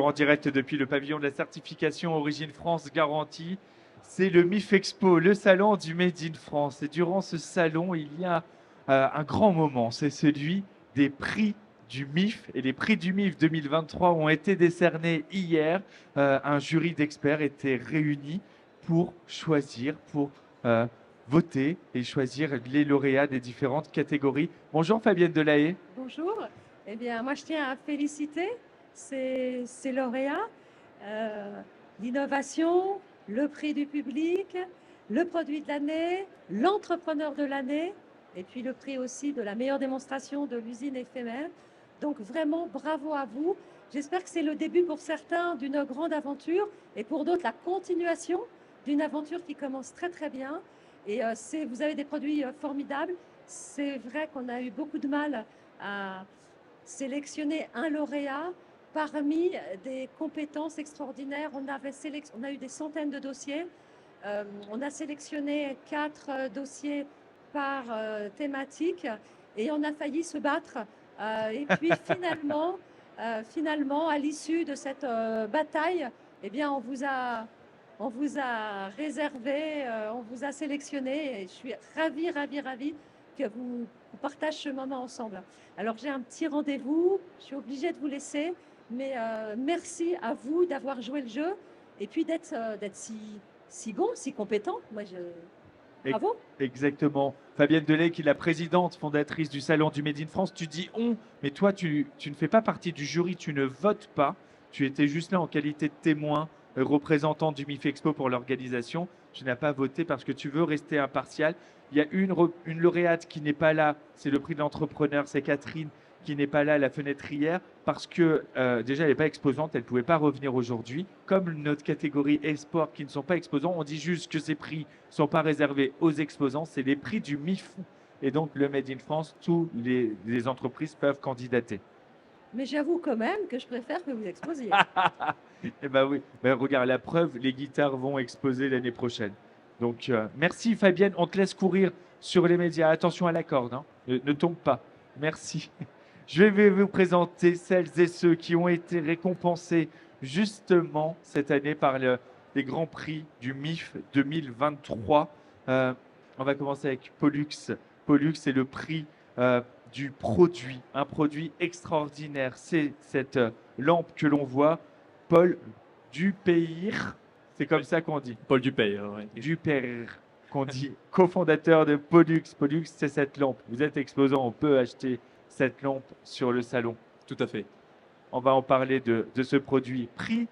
en direct depuis le pavillon de la certification Origine France Garantie. C'est le MIF Expo, le salon du Made in France. Et durant ce salon, il y a un grand moment, c'est celui des prix du MIF. Et les prix du MIF 2023 ont été décernés hier. Un jury d'experts était réuni pour choisir, pour voter et choisir les lauréats des différentes catégories. Bonjour Fabienne Delahaye. Bonjour. Eh bien, moi, je tiens à féliciter ces lauréats. L'innovation, le prix du public, le produit de l'année, l'entrepreneur de l'année, et puis le prix aussi de la meilleure démonstration de l'usine éphémère. Donc, vraiment, bravo à vous. J'espère que c'est le début pour certains d'une grande aventure et pour d'autres, la continuation d'une aventure qui commence très, très bien. Et vous avez des produits formidables. C'est vrai qu'on a eu beaucoup de mal à sélectionner un lauréat parmi des compétences extraordinaires. On a eu des centaines de dossiers. On a sélectionné 4 dossiers par thématique et on a failli se battre. Et puis finalement, à l'issue de cette bataille, eh bien, on vous a réservé, on vous a sélectionné et je suis ravie que vous partagez ce moment ensemble. Alors j'ai un petit rendez-vous, je suis obligée de vous laisser, mais merci à vous d'avoir joué le jeu et puis d'être si bon, si compétent. Bravo. Exactement. Fabienne Delahaye, qui est la présidente fondatrice du Salon du Made in France. Tu dis on, mais toi, tu ne fais pas partie du jury, tu ne votes pas. Tu étais juste là en qualité de témoin, représentant du MIF Expo pour l'organisation. Tu n'as pas voté parce que tu veux rester impartial. Il y a une lauréate qui n'est pas là, c'est le prix de l'entrepreneur, c'est Catherine qui n'est pas là à la fenêtre hier parce que déjà elle n'est pas exposante, elle ne pouvait pas revenir aujourd'hui. Comme notre catégorie e-sport qui ne sont pas exposants, on dit juste que ces prix ne sont pas réservés aux exposants, c'est les prix du MIF. Et donc le Made in France, toutes les entreprises peuvent candidater. Mais j'avoue quand même que je préfère que vous exposiez. Eh ben oui, ben regarde la preuve, les guitares vont exposer l'année prochaine. Donc merci Fabienne, on te laisse courir sur les médias. Attention à la corde, hein. Ne tombe pas. Merci. Je vais vous présenter celles et ceux qui ont été récompensés justement cette année par les grands prix du MIF 2023. On va commencer avec Pollux. Pollux, c'est le prix du produit, un produit extraordinaire. C'est cette lampe que l'on voit, Paul Dupeyr, c'est comme ça qu'on dit. Paul Dupeyr, oui. Dupeyr, qu'on dit, cofondateur de Pollux. Pollux, c'est cette lampe. Vous êtes exposant, on peut acheter cette lampe sur le salon. Tout à fait. On va en parler de ce produit. Prix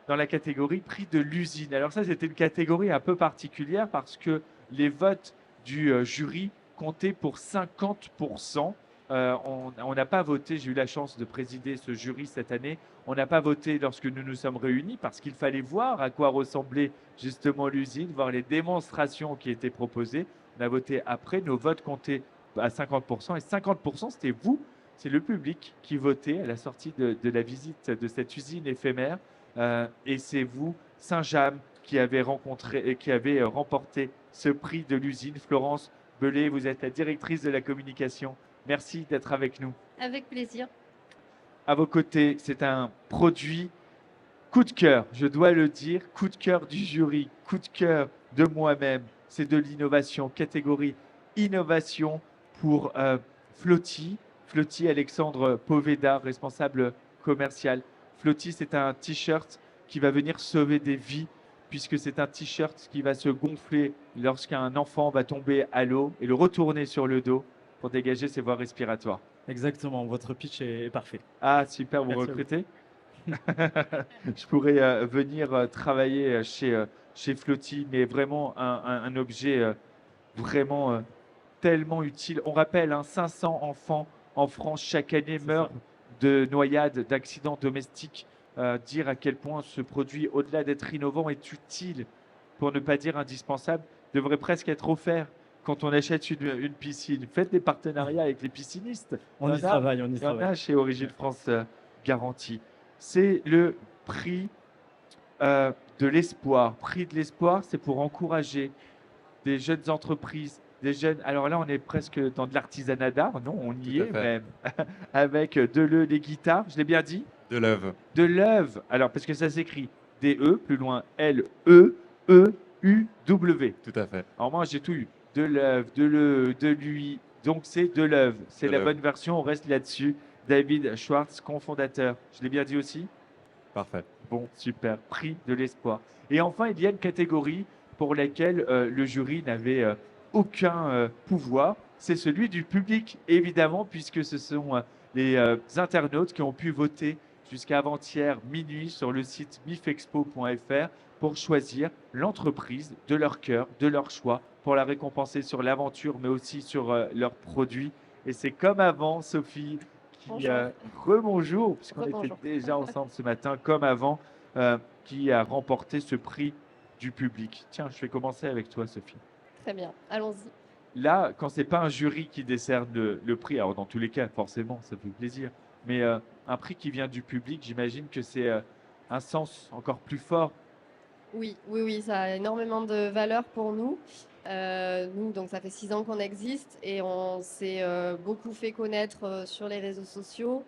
dans la catégorie prix de l'usine. Alors ça, c'était une catégorie un peu particulière parce que les votes du jury comptaient pour 50%. On n'a pas voté, j'ai eu la chance de présider ce jury cette année, on n'a pas voté lorsque nous nous sommes réunis parce qu'il fallait voir à quoi ressemblait justement l'usine, voir les démonstrations qui étaient proposées. On a voté après, nos votes comptaient à 50% et 50% c'était vous, c'est le public qui votait à la sortie de la visite de cette usine éphémère et c'est vous, Saint-James, qui avez remporté ce prix de l'usine. Florence Belay, vous êtes la directrice de la communication. Merci d'être avec nous. Avec plaisir. À vos côtés, c'est un produit coup de cœur, je dois le dire, coup de cœur du jury, coup de cœur de moi-même. C'est de l'innovation, catégorie innovation pour Flotti. Flotti, Alexandre Poveda, responsable commercial. Flotti, c'est un t-shirt qui va venir sauver des vies puisque c'est un t-shirt qui va se gonfler lorsqu'un enfant va tomber à l'eau et le retourner sur le dos pour dégager ses voies respiratoires. Exactement, votre pitch est parfait. Ah, super, vous Merci recrutez. Je pourrais venir travailler chez Flotti, mais vraiment un objet vraiment tellement utile. On rappelle, 500 enfants en France chaque année meurent de noyades, d'accidents domestiques. Dire à quel point ce produit, au-delà d'être innovant, est utile, pour ne pas dire indispensable, devrait presque être offert quand on achète une piscine. Faites des partenariats avec les piscinistes. On y travaille, on y Il y en a travaille. chez Origine France Garantie. C'est le prix de l'espoir. Prix de l'espoir, c'est pour encourager des jeunes entreprises, des jeunes. Alors là, on est presque dans de l'artisanat d'art, non? On y Tout à est fait. même. Avec Deleu, les guitares, je l'ai bien dit? De l'œuf. De l'œuf. Alors, parce que ça s'écrit D-E, plus loin L-E-E-U-W. Tout à fait. Alors moi, j'ai tout eu. De l'œuf, de l'huile. Donc c'est de l'œuf. C'est De la l'œuf. bonne version, on reste là-dessus. David Schwartz, cofondateur. Je l'ai bien dit aussi? Parfait. Bon, super. Prix de l'espoir. Et enfin, il y a une catégorie pour laquelle le jury n'avait aucun pouvoir. C'est celui du public, évidemment, puisque ce sont les internautes qui ont pu voter jusqu'à avant-hier minuit sur le site mifexpo.fr pour choisir l'entreprise de leur cœur, de leur choix, pour la récompenser sur l'aventure, mais aussi sur leurs produits. Et c'est comme avant, Sophie, qui Bonjour. rebonjour, puisqu'on était Rebonjour. déjà ensemble ce matin, comme avant, qui a remporté ce prix du public. Tiens, je vais commencer avec toi, Sophie. Très bien, allons-y. Là, quand c'est pas un jury qui décerne le prix, alors dans tous les cas, forcément, ça fait plaisir, mais un prix qui vient du public, j'imagine que c'est un sens encore plus fort. Oui, oui, oui, ça a énormément de valeur pour nous. Nous, donc ça fait 6 ans qu'on existe et on s'est beaucoup fait connaître sur les réseaux sociaux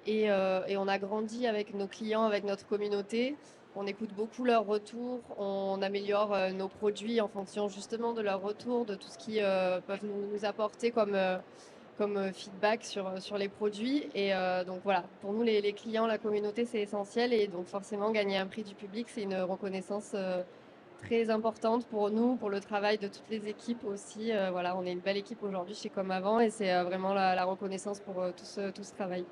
et on a grandi avec nos clients, avec notre communauté. On écoute beaucoup leurs retours, on améliore nos produits en fonction justement de leurs retours, de tout ce qu'ils peuvent nous apporter comme feedback sur les produits. Et donc voilà, pour nous, les clients, la communauté, c'est essentiel. Et donc forcément, gagner un prix du public, c'est une reconnaissance très importante pour nous, pour le travail de toutes les équipes aussi. Voilà, on est une belle équipe aujourd'hui chez Comme Avant et c'est vraiment la reconnaissance pour tout ce travail.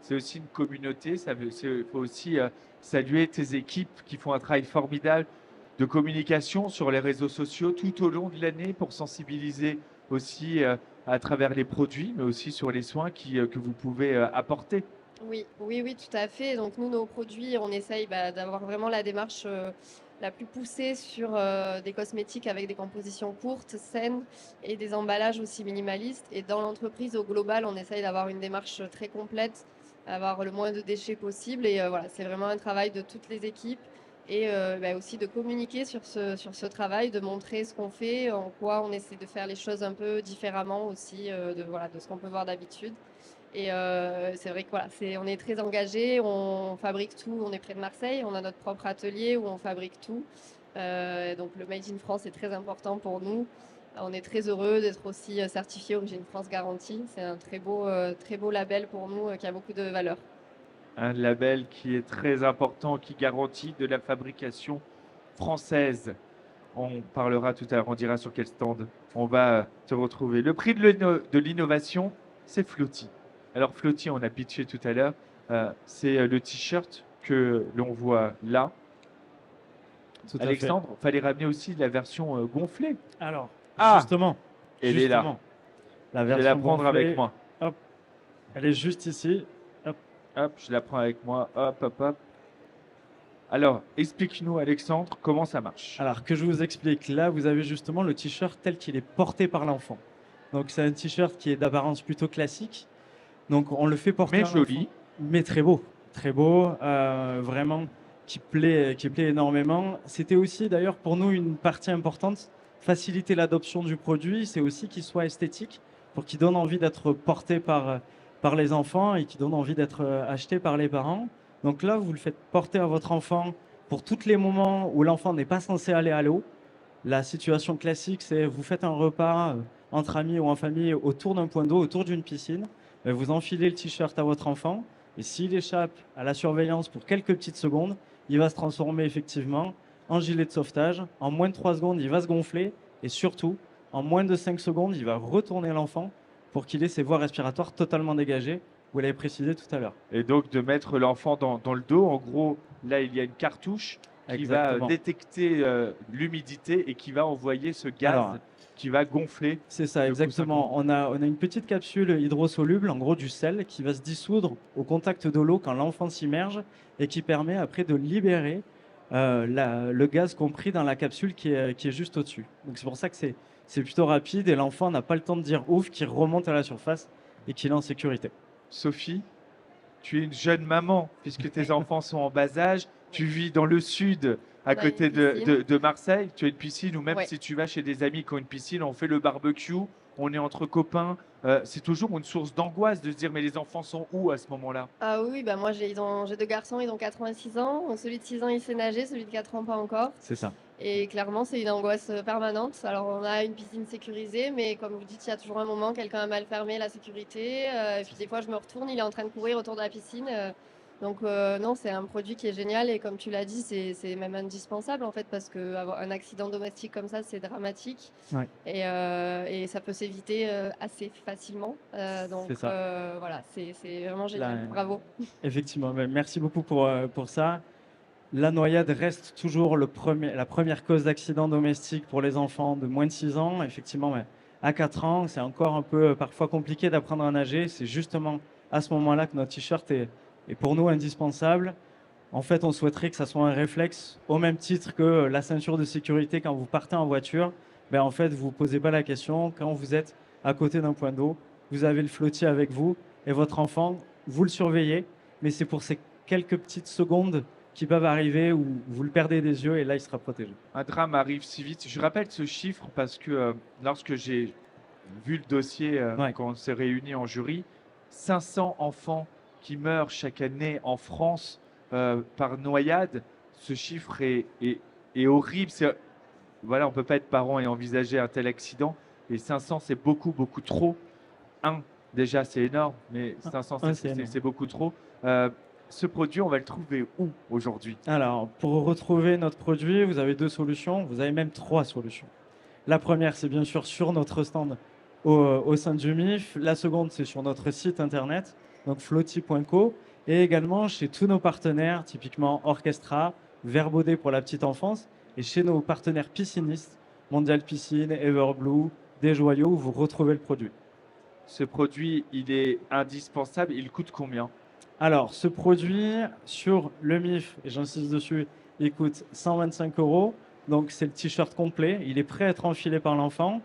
C'est aussi une communauté, il faut aussi saluer tes équipes qui font un travail formidable de communication sur les réseaux sociaux tout au long de l'année pour sensibiliser aussi à travers les produits, mais aussi sur les soins que vous pouvez apporter. Oui, oui, oui, tout à fait. Donc nous, nos produits, on essaye d'avoir vraiment la démarche la plus poussée sur des cosmétiques avec des compositions courtes, saines et des emballages aussi minimalistes. Et dans l'entreprise, au global, on essaye d'avoir une démarche très complète, avoir le moins de déchets possible. Et voilà, c'est vraiment un travail de toutes les équipes et aussi de communiquer sur ce travail, de montrer ce qu'on fait, en quoi on essaie de faire les choses un peu différemment aussi de ce qu'on peut voir d'habitude. Et c'est vrai que voilà, on est très engagé, on fabrique tout, on est près de Marseille, on a notre propre atelier où on fabrique tout. Donc le Made in France est très important pour nous. On est très heureux d'être aussi certifié Origine France Garantie. C'est un très beau label pour nous qui a beaucoup de valeur. Un label qui est très important, qui garantit de la fabrication française. On parlera tout à l'heure, on dira sur quel stand on va te retrouver. Le prix de l'innovation, c'est Flotti. Alors Flotti, on a pitché tout à l'heure, c'est le t-shirt que l'on voit là. Tout à fait. Alexandre, il fallait ramener aussi la version gonflée. Alors, Ah, justement, elle est là. La Je vais version la prendre gonflée, avec moi. Hop, elle est juste ici. Hop, je la prends avec moi. Hop, hop, hop. Alors, explique-nous, Alexandre, comment ça marche. Alors que je vous explique, là vous avez justement le t-shirt tel qu'il est porté par l'enfant. Donc c'est un t-shirt qui est d'apparence plutôt classique. Donc on le fait porter Mais à l'enfant, joli. mais très beau, vraiment qui plaît énormément. C'était aussi d'ailleurs pour nous une partie importante, faciliter l'adoption du produit. C'est aussi qu'il soit esthétique pour qu'il donne envie d'être porté par les enfants et qu'il donne envie d'être acheté par les parents. Donc là vous le faites porter à votre enfant pour tous les moments où l'enfant n'est pas censé aller à l'eau. La situation classique, c'est vous faites un repas entre amis ou en famille autour d'un point d'eau, autour d'une piscine. Vous enfilez le t-shirt à votre enfant et s'il échappe à la surveillance pour quelques petites secondes, il va se transformer effectivement en gilet de sauvetage. En moins de 3 secondes, il va se gonfler et surtout, en moins de 5 secondes, il va retourner l'enfant pour qu'il ait ses voies respiratoires totalement dégagées. Vous l'avez précisé tout à l'heure. Et donc de mettre l'enfant dans le dos. En gros, là, il y a une cartouche qui va Exactement. détecter l'humidité et qui va envoyer ce gaz Alors, qui va gonfler. C'est ça, Le exactement. On a une petite capsule hydrosoluble, en gros du sel, qui va se dissoudre au contact de l'eau quand l'enfant s'immerge et qui permet après de libérer le gaz compris dans la capsule qui est juste au-dessus. Donc c'est pour ça que c'est plutôt rapide et l'enfant n'a pas le temps de dire ouf, qu'il remonte à la surface et qu'il est en sécurité. Sophie, tu es une jeune maman puisque tes enfants sont en bas âge. Tu vis dans le sud à On a une côté piscine. de Marseille. Tu as une piscine ou même Ouais. si tu vas chez des amis qui ont une piscine, on fait le barbecue, on est entre copains. C'est toujours une source d'angoisse de se dire mais les enfants sont où à ce moment-là? Ah oui, bah moi j'ai 2 garçons, ils ont 86 ans. Donc, celui de 6 ans, il sait nager, celui de 4 ans, pas encore. C'est ça. Et clairement, c'est une angoisse permanente. Alors, on a une piscine sécurisée, mais comme vous dites, il y a toujours un moment, quelqu'un a mal fermé la sécurité. Et puis, des fois, je me retourne, il est en train de courir autour de la piscine. Donc, non, c'est un produit qui est génial. Et comme tu l'as dit, c'est même indispensable, en fait, parce qu'avoir un accident domestique comme ça, c'est dramatique. Ouais. Et ça peut s'éviter assez facilement. Donc, C'est ça. voilà, c'est vraiment génial. Là, Bravo. effectivement, merci beaucoup pour ça. La noyade reste toujours la première cause d'accident domestique pour les enfants de moins de 6 ans. Effectivement, mais à 4 ans, c'est encore un peu parfois compliqué d'apprendre à nager. C'est justement à ce moment-là que notre t-shirt est pour nous indispensable. En fait, on souhaiterait que ça soit un réflexe au même titre que la ceinture de sécurité quand vous partez en voiture. Ben, en fait, vous ne posez pas la question. Quand vous êtes à côté d'un point d'eau, vous avez le flottier avec vous et votre enfant, vous le surveillez. Mais c'est pour ces quelques petites secondes qui peuvent arriver où vous le perdez des yeux et là, il sera protégé. Un drame arrive si vite. Je rappelle ce chiffre parce que lorsque j'ai vu le dossier Ouais. quand on s'est réunis en jury, 500 enfants qui meurent chaque année en France par noyade. Ce chiffre est horrible. Voilà, on ne peut pas être parent et envisager un tel accident. Et 500, c'est beaucoup, beaucoup trop. Déjà, c'est énorme, mais 500, C'est énorme. c'est beaucoup trop. Ce produit, on va le trouver où aujourd'hui? Alors, pour retrouver notre produit, vous avez 2 solutions. Vous avez même 3 solutions. La première, c'est bien sûr sur notre stand au sein du MIF. La seconde, c'est sur notre site internet, donc flotti.co, et également chez tous nos partenaires, typiquement Orchestra, Verbaudet pour la petite enfance, et chez nos partenaires piscinistes, Mondial Piscine, Everblue, Des Joyaux, où vous retrouvez le produit. Ce produit, il est indispensable. Il coûte combien? Alors, ce produit, sur le MIF, et j'insiste dessus, il coûte 125 €. Donc, c'est le t-shirt complet. Il est prêt à être enfilé par l'enfant.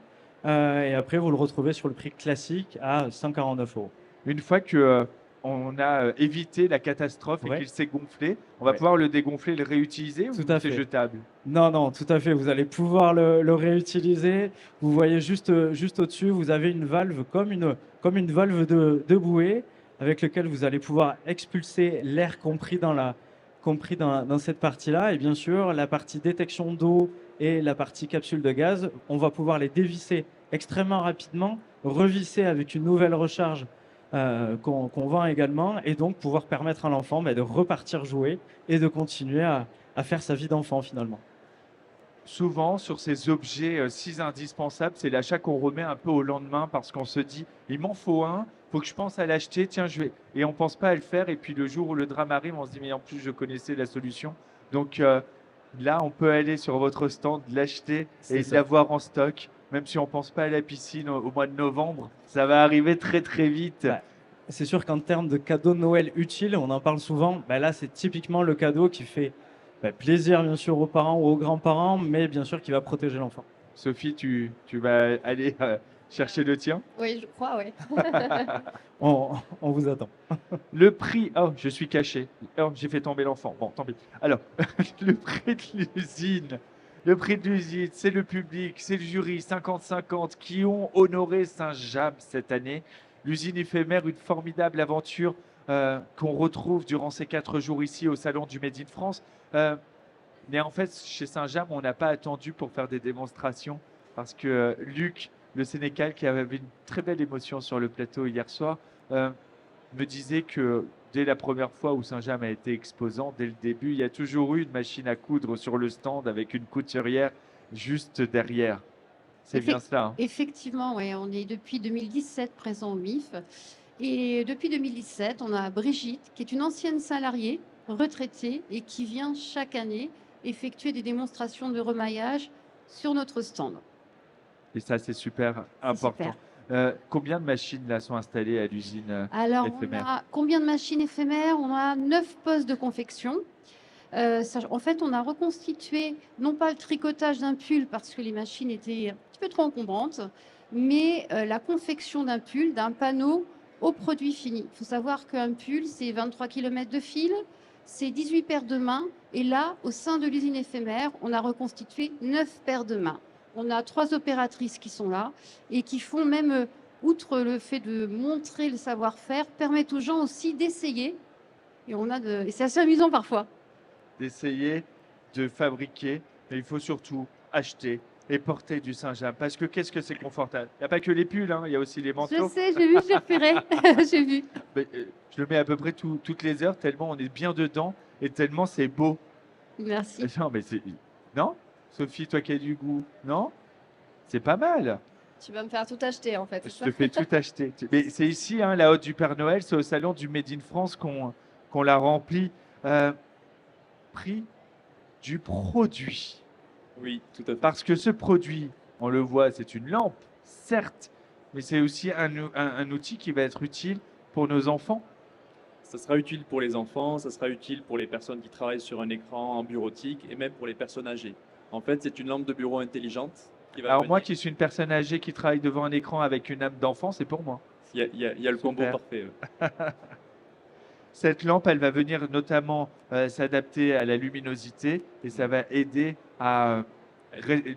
Et après, vous le retrouvez sur le prix classique à 149 €. Une fois que on a évité la catastrophe et Ouais. qu'il s'est gonflé, on va Ouais. pouvoir le dégonfler et le réutiliser ou Tout à c'est fait. jetable? Non, non, tout à fait. Vous allez pouvoir le réutiliser. Vous voyez juste au-dessus, vous avez une valve comme une valve de bouée avec laquelle vous allez pouvoir expulser l'air compris dans cette partie-là. Et bien sûr, la partie détection d'eau et la partie capsule de gaz, on va pouvoir les dévisser extrêmement rapidement, revisser avec une nouvelle recharge qu'on vend également, et donc pouvoir permettre à l'enfant de repartir jouer et de continuer à faire sa vie d'enfant finalement. Souvent, sur ces objets si indispensables, c'est l'achat qu'on remet un peu au lendemain parce qu'on se dit, il m'en faut un, faut que je pense à l'acheter, tiens, je vais. Et on ne pense pas à le faire. Et puis le jour où le drame arrive, on se dit, mais en plus, je connaissais la solution. Donc là, on peut aller sur votre stand, l'acheter C'est et ça. l'avoir en stock. Même si on ne pense pas à la piscine au mois de novembre, ça va arriver très très vite. Bah, c'est sûr qu'en termes de cadeau de Noël utile, on en parle souvent. Là, c'est typiquement le cadeau qui fait plaisir, bien sûr, aux parents ou aux grands-parents, mais bien sûr qui va protéger l'enfant. Sophie, tu vas aller chercher le tien. Oui, je crois, oui. On vous attend. Le prix, oh, je suis caché. Oh, j'ai fait tomber l'enfant. Bon, tant pis. Alors, le prix de l'usine. Le prix de l'usine, c'est le public, c'est le jury 50-50 qui ont honoré Saint-James cette année. L'usine éphémère, une formidable aventure qu'on retrouve durant ces 4 jours ici au Salon du Made in France. Mais en fait, chez Saint-James, on n'a pas attendu pour faire des démonstrations parce que Luc, le Sénécal, qui avait une très belle émotion sur le plateau hier soir, me disait que dès la première fois où Saint-James a été exposant, dès le début, il y a toujours eu une machine à coudre sur le stand avec une couturière juste derrière. C'est bien cela, hein? Effectivement, ouais, on est depuis 2017 présent au MIF. Et depuis 2017, on a Brigitte, qui est une ancienne salariée retraitée et qui vient chaque année effectuer des démonstrations de remaillage sur notre stand. Et ça, c'est super C'est important. super. Combien de machines là sont installées à l'usine Alors, éphémère? on a combien de machines éphémères? On a 9 postes de confection. En fait, on a reconstitué, non pas le tricotage d'un pull parce que les machines étaient un petit peu trop encombrantes, mais la confection d'un pull, d'un panneau au produit fini. Il faut savoir qu'un pull, c'est 23 km de fil, c'est 18 paires de mains. Et là, au sein de l'usine éphémère, on a reconstitué 9 paires de mains. On a 3 opératrices qui sont là et qui font même, outre le fait de montrer le savoir-faire, permettent aux gens aussi d'essayer. Et c'est assez amusant parfois. D'essayer de fabriquer, mais il faut surtout acheter et porter du Saint-James. Parce que qu'est-ce que c'est confortable. Il n'y a pas que les pulls, hein, il y a aussi les Je manteaux. sais, j'ai vu, j'ai repéré. J'ai vu. Mais, je le mets à peu près toutes les heures, tellement on est bien dedans et tellement c'est beau. Merci. Non, mais c'est... Non Sophie, toi qui as du goût, non? C'est pas mal. Tu vas me faire tout acheter en fait. Je c'est ça te fais tout acheter. Mais c'est ici, hein, la Haute du Père Noël, c'est au salon du Made in France qu'on l'a rempli. Prix du produit. Oui, tout à fait. Parce que ce produit, on le voit, c'est une lampe, certes, mais c'est aussi un outil qui va être utile pour nos enfants. Ça sera utile pour les enfants, ça sera utile pour les personnes qui travaillent sur un écran en bureautique et même pour les personnes âgées. En fait, c'est une lampe de bureau intelligente qui va Alors moi venir- qui suis une personne âgée qui travaille devant un écran avec une âme d'enfant, c'est pour moi. il y a le combo Super. parfait. Cette lampe, elle va venir notamment s'adapter à la luminosité et ça va aider à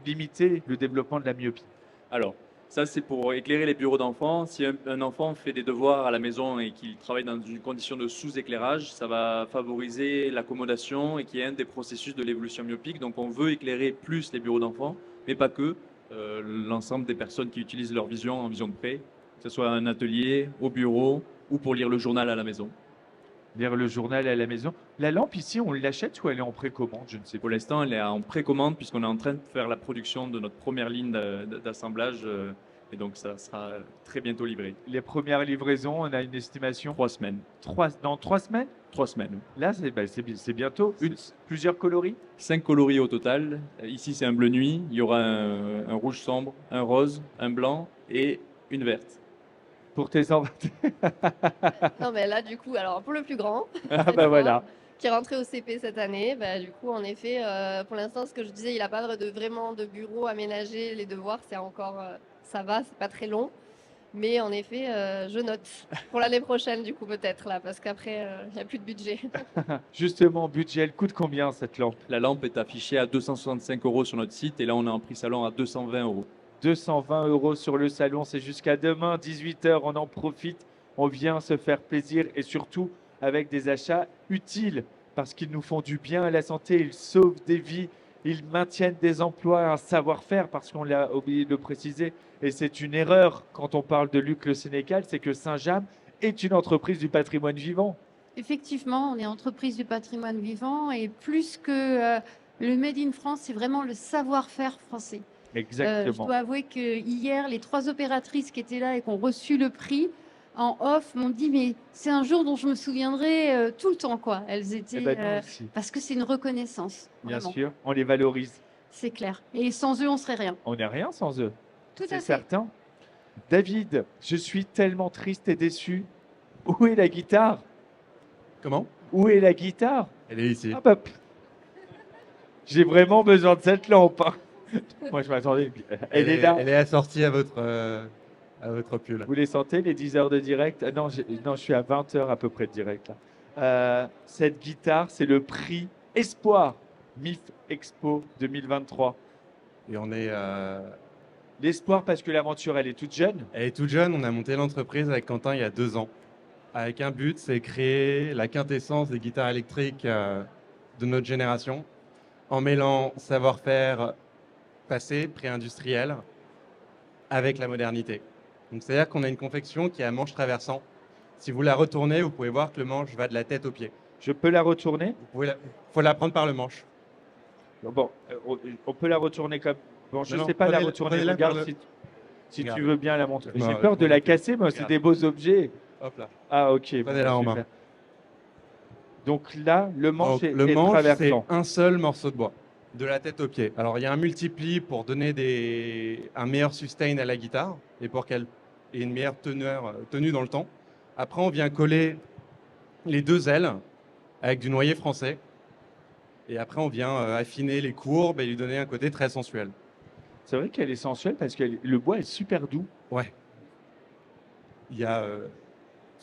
limiter le développement de la myopie. Alors, ça, c'est pour éclairer les bureaux d'enfants. Si un enfant fait des devoirs à la maison et qu'il travaille dans une condition de sous-éclairage, ça va favoriser l'accommodation et qui est un des processus de l'évolution myopique. Donc, on veut éclairer plus les bureaux d'enfants, mais pas que. L'ensemble des personnes qui utilisent leur vision en vision de près, que ce soit un atelier, au bureau ou pour lire le journal à la maison. Lire le journal à la maison. La lampe ici, on l'achète ou elle est en précommande? Je ne sais pas. Pour l'instant, elle est en précommande puisqu'on est en train de faire la production de notre première ligne d'assemblage et donc ça sera très bientôt livré. Les premières livraisons, on a une estimation 3 semaines. dans 3 semaines. 3 semaines. Là, c'est bientôt. Plusieurs coloris. 5 coloris au total. Ici, c'est un bleu nuit. Il y aura un rouge sombre, un rose, un blanc et une verte. Pour tes enfants. Non, mais là, du coup, alors pour le plus grand, Ah cette bah fois, voilà. qui est rentré au CP cette année, bah, du coup, en effet, pour l'instant, ce que je disais, il n'a pas vraiment de bureau aménagé. Les devoirs, c'est encore, ça va, c'est pas très long. Mais en effet, je note pour l'année prochaine, du coup, peut-être là, parce qu'après, il n'y a plus de budget. Justement, budget, elle coûte combien cette lampe? La lampe est affichée à 265 € sur notre site et là, on est en prix salon à 220 €. 220 € sur le salon, c'est jusqu'à demain, 18 h. On en profite, on vient se faire plaisir et surtout avec des achats utiles parce qu'ils nous font du bien à la santé, ils sauvent des vies, ils maintiennent des emplois, un savoir-faire parce qu'on l'a oublié de le préciser et c'est une erreur quand on parle de Luc Le Sénécal, c'est que Saint-James est une entreprise du patrimoine vivant. Effectivement, on est entreprise du patrimoine vivant et plus que le Made in France, c'est vraiment le savoir-faire français. Je Exactement. dois avouer que hier, les 3 opératrices qui étaient là et qui ont reçu le prix en off m'ont dit mais c'est un jour dont je me souviendrai tout le temps quoi. Elles Eh étaient ben, nous aussi, parce que c'est une reconnaissance. bien Vraiment, sûr, on les valorise. c'est clair. Et sans eux, on serait rien. On n'est rien sans eux. Tout à C'est fait. certain. David, je suis tellement triste et déçu. Où est la guitare? Comment? Où est la guitare? Elle est ici. Ah bah, j'ai vraiment besoin de cette lampe, hein. Moi, je m'attendais. Elle est là. Elle est assortie à votre pull. Vous les sentez, les 10 heures de direct? Ah non, non, je suis à 20 heures à peu près de direct, là. Cette guitare, c'est le prix Espoir MIF Expo 2023. Et on est. L'espoir parce que l'aventure, elle est toute jeune. Elle est toute jeune. On a monté l'entreprise avec Quentin il y a 2 ans. Avec un but, c'est créer la quintessence des guitares électriques de notre génération, en mêlant savoir-faire passé, pré-industriel, avec la modernité. Donc, c'est-à-dire qu'on a une confection qui a un manche traversant. Si vous la retournez, vous pouvez voir que le manche va de la tête aux pieds. Je peux la retourner? Faut la prendre par le manche. Bon, on peut la retourner comme. Bon, je ne Non, sais pas la prenez-la- retourner. prenez-la par Regarde le- si tu Regarde. veux bien la montrer. Non, J'ai peur de la casser, mais c'est Regarde. des beaux objets. Hop là. Ah, ok. bon, Prenez-la en super. main. Donc là, le manche Donc, est, le est manche, c'est traversant. un seul morceau de bois, de la tête aux pieds. Alors, il y a un multipli pour donner un meilleur sustain à la guitare et pour qu'elle ait une meilleure tenue dans le temps. Après, on vient coller les 2 ailes avec du noyer français. Et après, on vient affiner les courbes et lui donner un côté très sensuel. C'est vrai qu'elle est sensuelle parce que le bois est super doux. Ouais. Il y a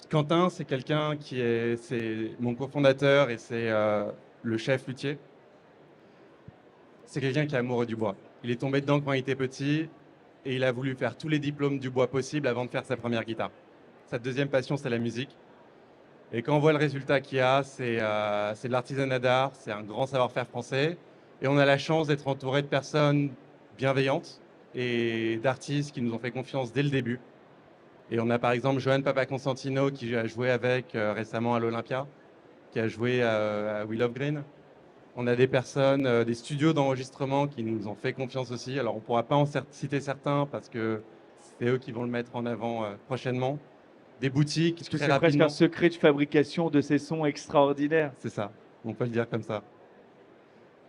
Quentin, c'est quelqu'un c'est mon cofondateur et c'est le chef luthier. C'est quelqu'un qui est amoureux du bois. Il est tombé dedans quand il était petit et il a voulu faire tous les diplômes du bois possible avant de faire sa première guitare. Sa deuxième passion, c'est la musique. Et quand on voit le résultat qu'il y a, c'est de l'artisanat d'art, c'est un grand savoir-faire français. Et on a la chance d'être entouré de personnes bienveillantes et d'artistes qui nous ont fait confiance dès le début. Et on a par exemple Johan Papa-Constantino qui a joué avec récemment à l'Olympia, qui a joué à Will of Green. On a des personnes, des studios d'enregistrement qui nous ont fait confiance aussi. Alors on ne pourra pas en citer certains parce que c'est eux qui vont le mettre en avant prochainement. Des boutiques, Parce que très c'est presque rapidement. un secret de fabrication de ces sons extraordinaires. C'est ça, on peut le dire comme ça.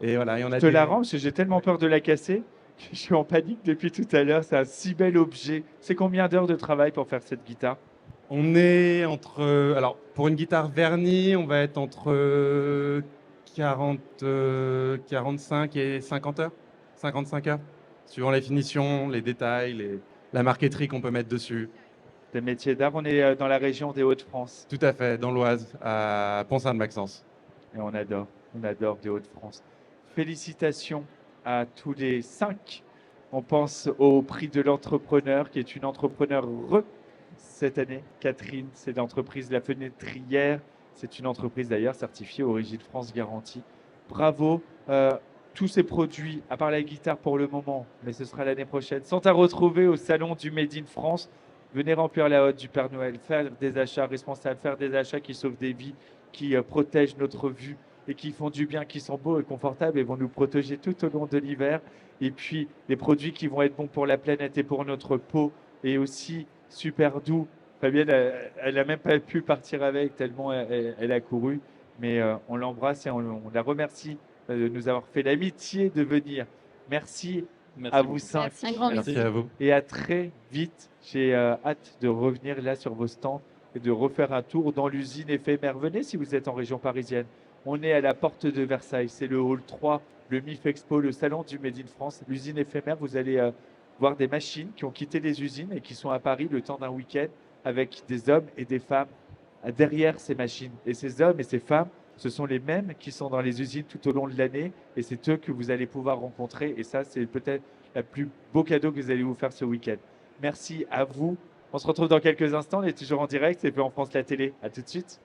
Et voilà, et on a Je te la rends parce que j'ai tellement peur de la casser que je suis en panique depuis tout à l'heure. C'est un si bel objet. C'est combien d'heures de travail pour faire cette guitare? On est entre... alors, pour une guitare vernie, on va être entre 40, 45 et 50 heures. 55 heures, suivant les finitions, les détails, la marqueterie qu'on peut mettre dessus. Des métiers d'art. On est dans la région des Hauts-de-France Tout à fait, dans l'Oise, à Pont-Saint-Maxence. et on adore des Hauts-de-France. Félicitations à tous les 5. On pense au prix de l'entrepreneur qui est une entrepreneure cette année. Catherine, c'est l'entreprise La Fenêtrière. C'est une entreprise d'ailleurs certifiée Origine France Garantie. Bravo. Tous ces produits, à part la guitare pour le moment, mais ce sera l'année prochaine, sont à retrouver au salon du Made in France. Venez remplir la hotte du Père Noël, faire des achats responsables, faire des achats qui sauvent des vies, qui protègent notre vue et qui font du bien, qui sont beaux et confortables et vont nous protéger tout au long de l'hiver. Et puis, les produits qui vont être bons pour la planète et pour notre peau et aussi super doux. Fabienne, elle n'a même pas pu partir avec tellement elle a couru. Mais on l'embrasse et on la remercie de nous avoir fait l'amitié de venir. Merci Merci à beaucoup. vous 5 Merci, un grand merci. Merci à vous. et à très vite. J'ai hâte de revenir là sur vos stands et de refaire un tour dans l'usine éphémère. Venez si vous êtes en région parisienne. On est à la porte de Versailles. C'est le hall 3, le MIF Expo, le salon du Made in France. L'usine éphémère, vous allez voir des machines qui ont quitté les usines et qui sont à Paris le temps d'un week-end avec des hommes et des femmes derrière ces machines. Et ces hommes et ces femmes, ce sont les mêmes qui sont dans les usines tout au long de l'année et c'est eux que vous allez pouvoir rencontrer. Et ça, c'est peut-être le plus beau cadeau que vous allez vous faire ce week-end. Merci à vous. On se retrouve dans quelques instants. On est toujours en direct. C'est peu en France la télé. À tout de suite.